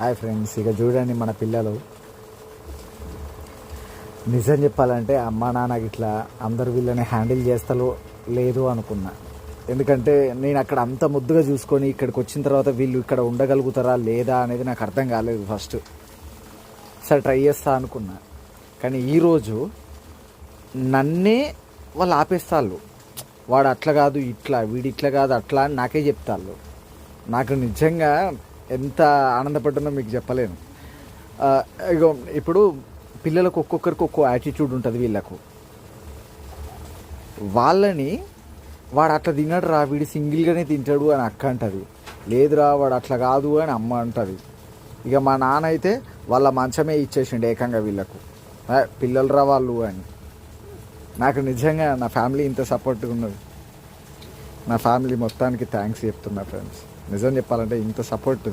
Hi friends, ఇక చూడండి మన పిల్లలు. నిజం చెప్పాలంటే అమ్మా నాన్న ఇట్లా అందరు వీళ్ళని హ్యాండిల్ చేస్తలో లేదు అనుకున్నా. ఎందుకంటే నేను అక్కడ అంత ముద్దుగా చూసుకొని ఇక్కడికి వచ్చిన తర్వాత వీళ్ళు ఇక్కడ ఉండగలుగుతారా లేదా అనేది నాకు అర్థం కాలేదు. ఫస్ట్ సరే ట్రై చేస్తా అనుకున్నా, కానీ ఈరోజు నన్నే వాళ్ళు ఆపేస్తాళ్ళు. వాడు అట్లా కాదు ఇట్లా, వీడు ఇట్లా కాదు అట్లా అని నాకే చెప్తాళ్ళు. నాకు నిజంగా ఎంత ఆనందపడ్డానో మీకు చెప్పలేను. ఇగో ఇప్పుడు పిల్లలకు ఒక్కొక్కరికి ఒక్కో యాటిట్యూడ్ ఉంటుంది. వీళ్ళకు వాళ్ళని వాడు అట్లా తినడు రా, వీడు సింగిల్గానే తింటాడు అని అక్క అంటుంది. లేదురా వాడు అట్లా కాదు అని అమ్మ అంటుంది. ఇక మా నాన్న అయితే వాళ్ళ మంచమే ఇచ్చేసిండు ఏకంగా వీళ్ళకు, పిల్లలు రా వాళ్ళు అని. నాకు నిజంగా నా ఫ్యామిలీ ఇంత సపోర్ట్గా ఉన్నది. నా ఫ్యామిలీ మొత్తానికి థ్యాంక్స్ చెప్తున్నా ఫ్రెండ్స్. నిజం చెప్పాలంటే ఇంత సపోర్ట్